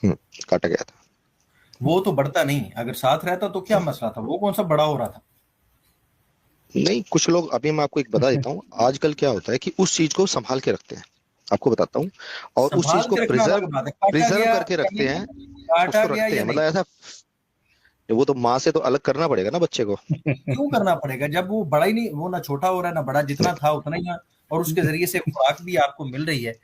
काटा गया था। वो तो बढ़ता नहीं, अगर साथ रहता तो क्या मसला था, वो कौन सा बड़ा हो रहा था। नहीं, कुछ लोग, अभी मैं आपको एक बता देता हूँ, आजकल क्या होता है कि उस चीज को संभाल के रखते हैं, आपको बताता हूँ, और उस चीज संभाल को के रखना प्रिजर्व अलग बात है, काटा प्रिजर्व गया करके या रखते नहीं, हैं, काटा उसको गया रखते या हैं, नहीं। मतलब ऐसा। वो तो माँ से तो अलग करना पड़ेगा ना बच्चे को। क्यों करना पड़ेगा जब वो बड़ा ही नहीं, वो ना छोटा हो रहा है ना बड़ा, जितना था उतना ही है, और उसके जरिए से खुराक भी आपको मिल रही है।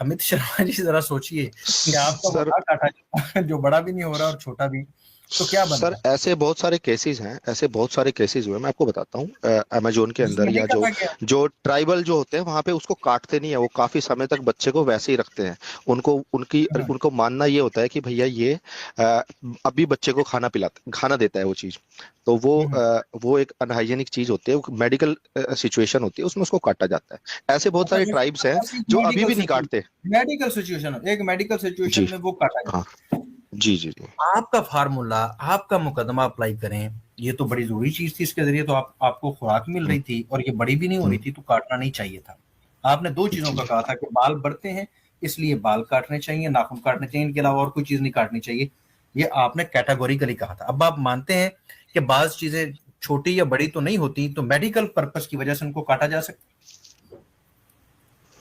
अमित शर्मा जी जरा सोचिए कि आपका वो सर था काटा जो बड़ा भी नहीं हो रहा और छोटा भी, तो क्या बन सर रहा है। ऐसे बहुत सारे केसेस हैं, ऐसे बहुत सारे केसेस हुए, मैं आपको बताता हूँ, अमेजोन के अंदर, जिसमें नहीं या जो कटा गया। जो ट्राइबल जो होते हैं वहां पे उसको काटते नहीं है, वो काफी समय तक बच्चे को वैसे ही रखते हैं। उनको उनकी हम्म, उनको मानना ये होता है कि भैया ये अ, अभी बच्चे को खाना देता है वो चीज। तो हम्म। वो एक अनहाइजेनिक चीज होती है, वो मेडिकल सिचुएशन होती है, उसमें उसको काटा जाता है। ऐसे बहुत अच्छा, सारे जैसे ट्राइब्स हैं ऐसी जो अभी भी नहीं काटते। मेडिकल सिचुएशन, एक मेडिकल सिचुएशन जी। में वो काटा हाँ। गया। जी जी जी। आपका फार्मूला, आपका मुकदमा अप्लाई करें, ये तो बड़ी जरूरी चीज थी, इसके जरिए तो आपको खुराक मिल हम्म, रही थी और ये बड़ी भी नहीं हो रही हम्म, थी, तो काटना नहीं चाहिए था। आपने दो चीजों जी का जी। कहा था कि बाल बढ़ते हैं इसलिए बाल काटने चाहिए, नाखून काटने चाहिए, इनके अलावा और कोई चीज नहीं काटनी चाहिए। ये आपने कैटेगोरिकली कहा था। अब आप मानते हैं कि बाज चीजें छोटी या बड़ी तो नहीं होती, तो मेडिकल पर्पस की वजह से उनको काटा जा सकता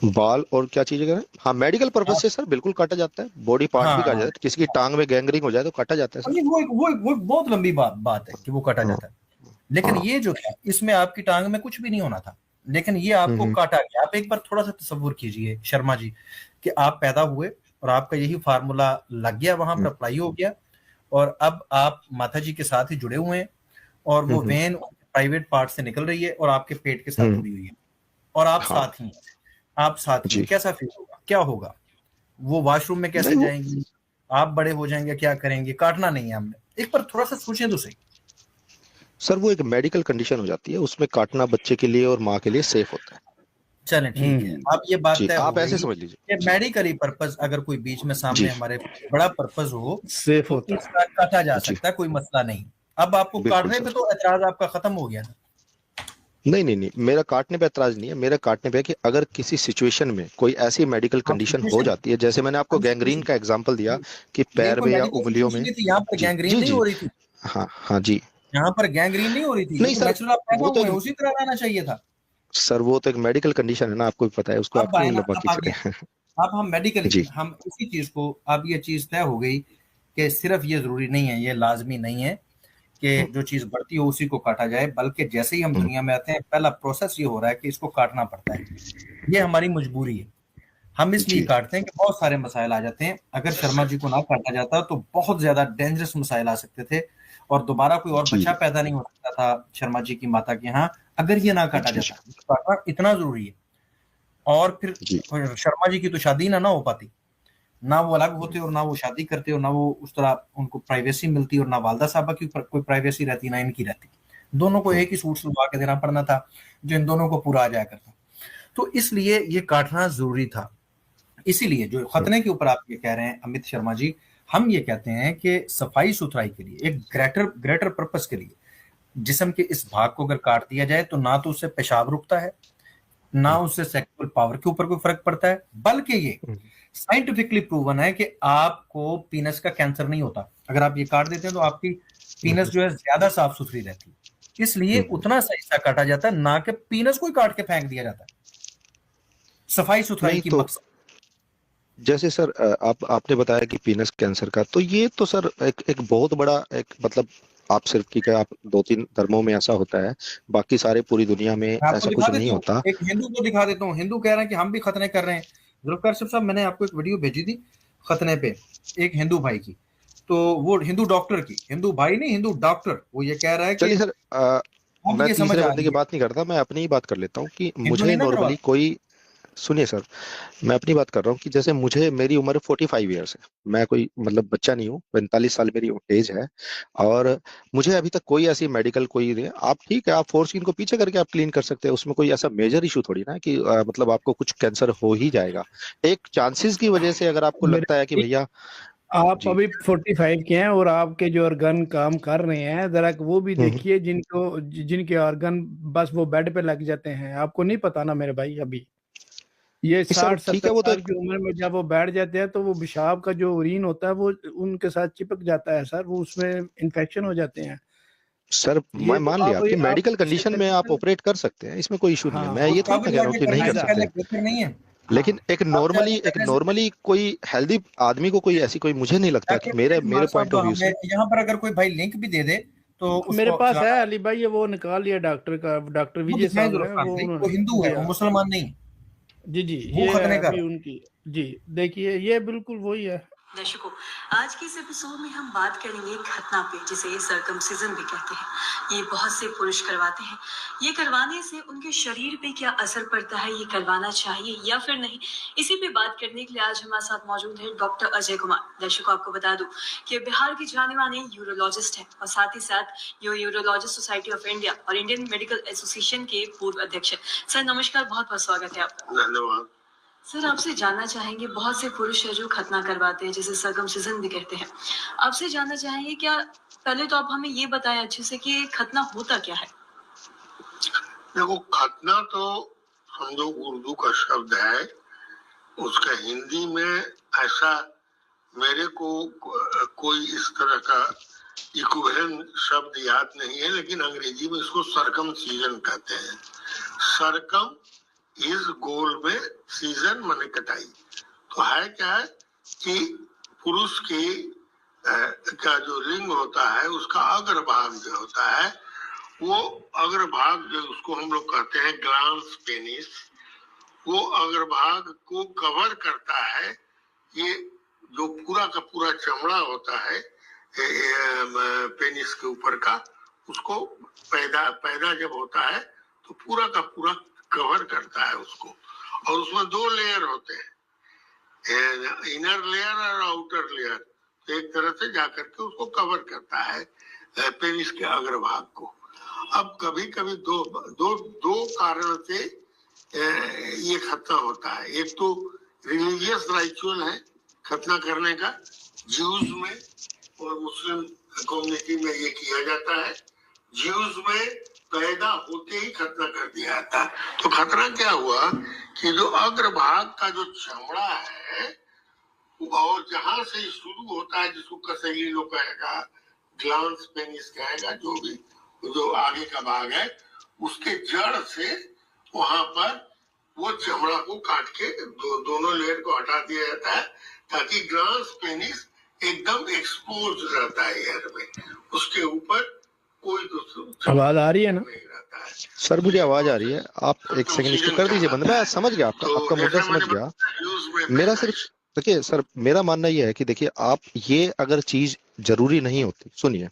बाल और क्या चीजें करें, हाँ, मेडिकल पर्पज है। से सर बिल्कुल काटा जाता है, बॉडी पार्ट भी काटा हाँ, जाता है, किसी की टांग में गैंग्रीन हो जाए तो काटा जाता है सर। नहीं, वो बहुत लंबी बात बात है कि वो काटा हाँ जाता है। लेकिन हाँ। ये जो है, इसमें आपकी टांग में कुछ भी नहीं होना था, लेकिन ये हम्म आपको हम्म काटा गया। आप एक बार थोड़ा सा तसव्वुर कीजिए शर्मा जी, कि आप पैदा हुए और आपका यही फार्मूला लग गया, वहां पर हम्म अप्लाई हो गया, और अब आप माता जी के साथ ही जुड़े हुए हैं, और वो हम्म वेन प्राइवेट पार्ट से निकल रही है और आपके पेट के साथ हम्म, जुड़ी हुई है, और आप हाँ साथ ही हैं। आप साथ ही हैं, जी। कैसा फील होगा, क्या होगा, वो वॉशरूम में कैसे नहीं वो जाएंगी, आप बड़े हो जाएंगे, क्या करेंगे। काटना नहीं है हमने, एक बार थोड़ा सा सोचें तो सही। सर, वो एक मेडिकल कंडीशन हो जाती है, उसमें काटना बच्चे के लिए और माँ के लिए सेफ होता है। चलें ठीक है, अब ये बात जी, तय हो आप ऐसे गई समझ लीजिए। कि जी मेडिकली पर्पस अगर कोई बीच में जी सामने हमारे बड़ा पर्पस हो, सेफ तो होता है। इसका काटा जा जी। सकता है, कोई मसला नहीं। अब आपको बिल्कुल काटने पे सर। तो एतराज आपका खत्म हो गया ना। नहीं नहीं नहीं, मेरा काटने पे ऐतराज नहीं है, मेरा काटने पे है कि अगर किसी सिचुएशन में कोई ऐसी मेडिकल हाँ, कंडीशन हो सिचुएशन, जाती है, जैसे मैंने आपको हम गैंग्रीन सिचुएशन, का एग्जांपल दिया, कि ये पैर कोई में या मेडिकल उंगलियों सिचुएशन में। नहीं थी, यहाँ पर जी गैंग्रीन जी नहीं जी। हो रही थी। हाँ हाँ जी। यहाँ पर गैंग्रीन नहीं हो रही थी, ये नहीं तो सर, नेचुरल आप पैदा वो तो हुए हैं, एक उसी तरह रहना चाहिए था। सर वो तो एक मेडिकल कंडीशन है ना, आपको भी पता है, उसको आप अब आए क्यों ना, लंबा अब खींच आगे, रहे हैं। अब हम मेडिकली जी। हम इसी चीज को, अब ये चीज तय हो गई कि सिर्फ ये जरूरी नहीं है, ये लाजमी नहीं है कि हम्म जो चीज बढ़ती हो उसी को काटा जाए, बल्कि जैसे ही हम हम्म, दुनिया में आते हैं पहला प्रोसेस ये हो रहा है कि इसको काटना पड़ता है। ये हमारी मजबूरी है, हम इसलिए जी काटते हैं कि बहुत सारे मसाइल आ जाते हैं। अगर शर्मा जी को ना काटा जाता तो बहुत ज्यादा डेंजरस मसाइल आ सकते थे, और दोबारा कोई और जी बच्चा पैदा नहीं हो सकता था शर्मा जी की माता के यहाँ, अगर ये ना काटा जी जी जाता। काटना इतना जरूरी है। और जी। फिर शर्मा जी की तो शादी ना हो पाती, ना वो अलग होते और ना वो शादी करते, और ना वो उस तरह उनको प्राइवेसी मिलती, और ना वालदा साहबा की कोई प्राइवेसी रहती, ना इनकी रहती। दोनों को हम्म, एक ही सूट सिलवा के देना पड़ना था, जो इन दोनों को पूरा आ जाया करता। तो इसलिए ये काटना जरूरी था। इसीलिए जो हम्म, खतने के ऊपर आप ये कह रहे हैं अमित शर्मा जी, हम ये कहते हैं कि सफाई सुथराई के लिए, एक ग्रेटर ग्रेटर पर्पस के लिए जिस्म के इस भाग को अगर काट दिया जाए, तो ना तो उससे पेशाब रुकता है, ना हम्म, उससे सेक्सुअल पावर के ऊपर कोई फर्क पड़ता है, बल्कि ये हम्म, साइंटिफिकली प्रूवन है कि आपको पीनस का कैंसर नहीं होता। अगर आप ये काट देते हैं तो आपकी पीनस हम्म, जो है ज्यादा साफ सुथरी रहती है। इसलिए हम्म। उतना सही सा काटा जाता है, ना कि पीनस को ही काट के फेंक दिया जाता है सफाई सुथराई नहीं की तो, मकसद। जैसे सर आपने बताया कि पीनस कैंसर का, तो ये तो सर एक एक बहुत बड़ा एक मतलब, आप सिर्फ की क्या, आप दो तीन धर्मों में ऐसा होता है, बाकी सारे पूरी दुनिया में मैं आपको ऐसा दिखा कुछ नहीं देता हूँ, होता। एक हिंदू को दिखा देता हूँ। हिंदू कह रहे हैं कि हम भी खतने कर रहे हैं। जुल्फकार साहब, मैंने आपको एक वीडियो भेजी थी खतने पे, एक हिंदू भाई की। तो वो हिंदू डॉक्टर की, हिंदू भाई नहीं, हिंदू डॉक्टर, वो ये कह रहा है कि चलिए सर, अब मैं ये समझ तीसरे आ बंदे रही की है। बात नहीं करता, मैं अपनी ही बात कर लेता हूँ कि हिंदू मुझे नहीं ना करवा। नॉर्मली कोई, सुनिए सर, मैं अपनी बात कर रहा हूँ कि जैसे मुझे, मेरी उम्र 45 ईयर्स है, मैं कोई मतलब बच्चा नहीं हूँ, 45 साल मेरी एज है, और मुझे अभी तक कोई ऐसी मेडिकल कोई नहीं है। आप ठीक है, आप फोर्स को पीछे करके आप क्लीन कर सकते हैं, उसमें कोई ऐसा मेजर इशू थोड़ी ना है कि मतलब आपको कुछ कैंसर हो ही जाएगा। एक चांसेस की वजह से अगर आपको मेरे लगता है कि भाई, भैया। आप जी। अभी 45 के हैं और आपके जो ऑर्गन काम कर रहे हैं, जरा वो भी हम्म देखिए, जिनके ऑर्गन बस वो बेड पे लग जाते हैं। आपको नहीं पता ना मेरे भाई अभी। ये नहीं सर 60 ठीक 70 है, वो तो साल एक की उम्र में जब वो बैठ जाते हैं तो वो पेशाब का जो उरीन होता है वो उनके साथ चिपक जाता है सर, वो उसमें इन्फेक्शन हो जाते हैं। सर मैं ये तो मान लिया आपकी आप मेडिकल इससे कंडीशन में आप सर्जिकल, ऑपरेट कर सकते हैं, इसमें कोई इशू नहीं है, हाँ मैं वो ये थोड़ी तब ना कह रहा हूँ जाके कि नहीं करने कर से फायदा, सकते। पहले बेहतर नहीं है। लेकिन हाँ। अब जाके एक करने से नॉर्मली कोई हेल्दी आदमी को कोई ऐसी कोई, मुझे नहीं लगता कि चलिए मेरे कुमार मेरे साहब, पॉइंट ऑफ व्यू हमें से। यहाँ पर अगर कोई भाई लिंक भी दे दे तो मेरे उसको पास है चलाना, अली भाई, ये वो निकाल लिया डॉक्टर का, डॉक्टर वो विजय दिखाएं साहब जरूर हैं खान वो भाई, वो हिंदू उन्होंने है, जी वो हाँ, मुसलमान नहीं, जी जी, वो ये है खतने कर अभी उनकी, जी देखिए ये बिल्कुल वही है। दर्शकों, आज के इस एपिसोड में हम बात करेंगे खतना पे, जिसे सर्कमसिजन भी कहते हैं। ये बहुत से पुरुष करवाते हैं। ये करवाने से उनके शरीर पे क्या असर पड़ता है, ये करवाना चाहिए या फिर नहीं, इसी पे बात करने के लिए आज हमारे साथ मौजूद है डॉक्टर अजय कुमार। दर्शकों, आपको बता दूं कि बिहार के जाने माने यूरोलॉजिस्ट हैं और साथ ही साथ यूरोलॉजिस्ट सोसाइटी ऑफ इंडिया और इंडियन मेडिकल एसोसिएशन के पूर्व अध्यक्ष हैं। सर नमस्कार, बहुत बहुत स्वागत है आपका। धन्यवाद। सर आपसे जानना चाहेंगे, बहुत से पुरुष है जो खतना करवाते हैं, जिसे सर्कमसिजन भी कहते हैं। आपसे जानना चाहेंगे, क्या पहले तो आप हमें ये बताएं अच्छे से कि खतना होता क्या है। देखो, खतना तो समझो उर्दू का शब्द है, उसका हिंदी में ऐसा मेरे को कोई इस तरह का इक्विवेलेंट शब्द याद नहीं है, लेकिन अंग्रेजी में इसको सरकमसीजन कहते हैं। सरकम इस गोल में, सीजन माने कटाई। तो है क्या है कि पुरुष की का जो लिंग होता है उसका अग्रभाग जो होता है, वो अग्रभाग जो उसको हम लोग कहते हैं ग्लांस पेनिस, वो अग्रभाग को कवर करता है। ये जो पूरा का पूरा चमड़ा होता है पेनिस के ऊपर का, उसको पैदा जब होता है तो पूरा का पूरा कवर करता है उसको। और उसमें दो लेयर होते हैं, इनर लेयर और आउटर लेयर, तो एक तरह से जाकर के उसको कवर करता है पेनिस के अग्रभाग को। अब कभी कभी दो दो दो कारण से ये खतना होता है। एक तो रिलीजियस राइचुअल है खतना करने का, ज्यूज में और मुस्लिम कम्युनिटी में ये किया जाता है। ज्यूज में पैदा होते ही खतना कर दिया जाता है। तो खतना क्या हुआ कि जो अग्रभाग का जो चमड़ा है और जहां से शुरू होता है, जिसको कसैली लोग कहेगा, ग्लांस पेनिस कहेगा, जो भी जो आगे का भाग है, उसके जड़ से वहां पर वो चमड़ा को काट के दोनों लेयर को हटा दिया जाता है, ताकि ग्लांस पेनिस एकदम एक्सपोज रहता है एयर में, उसके ऊपर कोई आवाज आ रही है ना नहीं रहता है। सर मुझे आवाज आ रही है, आप एक सेकंड इसको कर दीजिए बंद। मैं समझ गया आपका तो आपका मुद्दा जैसे समझ मैंने गया। यूज में मेरा सिर्फ देखिए सर, मेरा मानना यह है कि देखिए आप, ये अगर चीज जरूरी नहीं होती, सुनिए,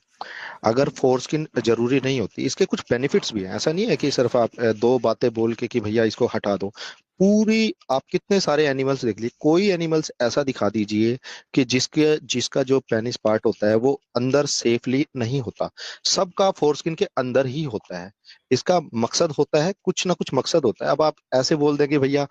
अगर फोरस्किन जरूरी नहीं होती, इसके कुछ बेनिफिट्स भी हैं। ऐसा नहीं है कि सिर्फ आप दो बातें बोल के कि भैया इसको हटा दो। पूरी आप कितने सारे एनिमल्स देख लीजिए, कोई एनिमल्स ऐसा दिखा दीजिए कि जिसका जो पेनिस पार्ट होता है वो अंदर सेफली नहीं होता। सबका फोरस्किन के अंदर ही होता है। इसका मकसद होता है, कुछ ना कुछ मकसद होता है। अब आप ऐसे बोल दें कि भैया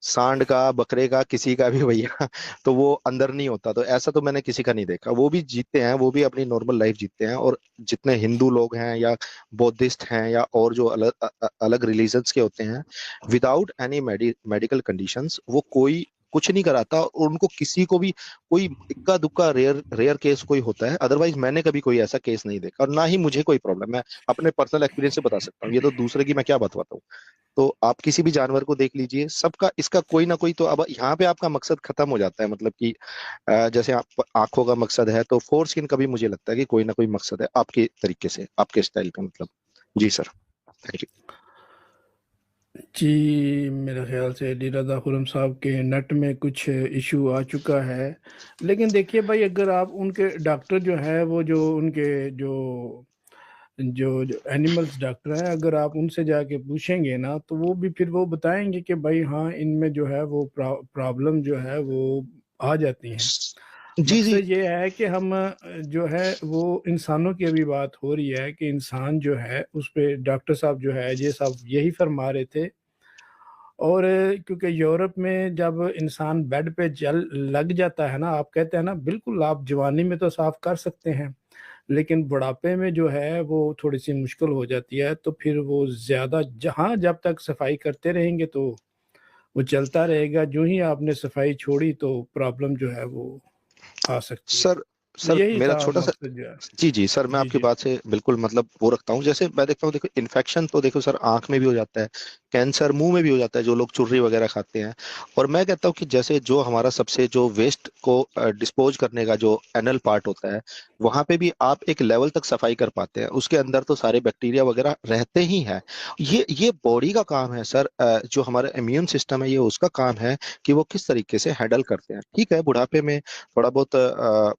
सांड का, बकरे का, किसी का भी भैया तो वो अंदर नहीं होता, तो ऐसा तो मैंने किसी का नहीं देखा। वो भी जीते हैं, वो भी अपनी नॉर्मल लाइफ जीते हैं। और जितने हिंदू लोग हैं या बौद्धिस्ट हैं या और जो अलग रिलीजन्स के होते हैं, विदाउट एनी मेडिकल कंडीशंस वो कोई कुछ नहीं कराता। और उनको किसी को भी कोई इक्का दुक्का रेयर रेयर केस कोई होता है, अदरवाइज मैंने कभी कोई ऐसा केस नहीं देखा, और ना ही मुझे कोई प्रॉब्लम। मैं अपने पर्सनल एक्सपीरियंस से बता सकता हूँ, ये तो दूसरे की मैं क्या बताता हूँ। तो आप किसी भी जानवर को देख लीजिए, सबका इसका कोई ना कोई तो, अब यहाँ पे आपका मकसद खत्म हो जाता है। मतलब कि जैसे आप आंखों का मकसद है, तो फोर स्किन का भी मुझे लगता है कि कोई ना कोई मकसद है आपके तरीके से, आपके स्टाइल का मतलब। जी सर, थैंक यू। जी, मेरे ख्याल से डी रज़ा खुरम साहब के नेट में कुछ इशू आ चुका है। लेकिन देखिए भाई, अगर आप उनके डॉक्टर जो है, वो जो उनके जो एनिमल्स डॉक्टर हैं, अगर आप उनसे जाके पूछेंगे ना, तो वो भी फिर वो बताएंगे कि भाई हाँ, इनमें जो है वो प्रॉब्लम जो है वो आ जाती हैं। जी जी। मकसद ये है कि हम जो है वो इंसानों की अभी बात हो रही है कि इंसान जो है उस पे डॉक्टर साहब जो है ये सब यही फरमा रहे थे। और क्योंकि यूरोप में जब इंसान बेड पे जल लग जाता है ना, आप कहते हैं ना, बिल्कुल आप जवानी में तो साफ कर सकते हैं, लेकिन बुढ़ापे में जो है वो थोड़ी सी मुश्किल हो जाती है। तो फिर वो ज़्यादा जहाँ जब तक सफाई करते रहेंगे तो वो चलता रहेगा। जो ही आपने सफाई छोड़ी तो प्रॉब्लम जो है वो आ सकती है। सर तो सर यही मेरा था छोटा सा, मकसद जो है। जी जी सर, मैं जी आपकी जी बात से बिल्कुल मतलब वो रखता हूँ। जैसे मैं देखता हूँ, देखो इन्फेक्शन तो देखो सर आंख में भी हो जाता है, कैंसर मुंह में भी हो जाता है जो लोग चुर्री वगैरह खाते हैं। और मैं कहता हूँ कि जैसे जो हमारा सबसे जो वेस्ट को डिस्पोज करने का जो एनल पार्ट होता है, वहां पे भी आप एक लेवल तक सफाई कर पाते हैं, उसके अंदर तो सारे बैक्टीरिया वगैरह रहते ही हैं। ये बॉडी का काम है सर, जो हमारा इम्यून सिस्टम है ये उसका काम है कि वो किस तरीके से हैंडल करते हैं। ठीक है, बुढ़ापे में थोड़ा बहुत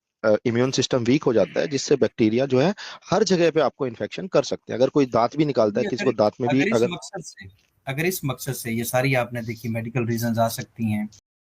इम्यून सिस्टम वीक हो जाता है, जिससे बैक्टीरिया जो है हर जगह पे आपको इन्फेक्शन कर सकते हैं। अगर कोई दांत भी निकालता है, ये किसी अगर को दांत में भी अगर इस अगर मकसद से अगर इस मकसद से ये सारी आपने देखी मेडिकल रीजंस आ सकती हैं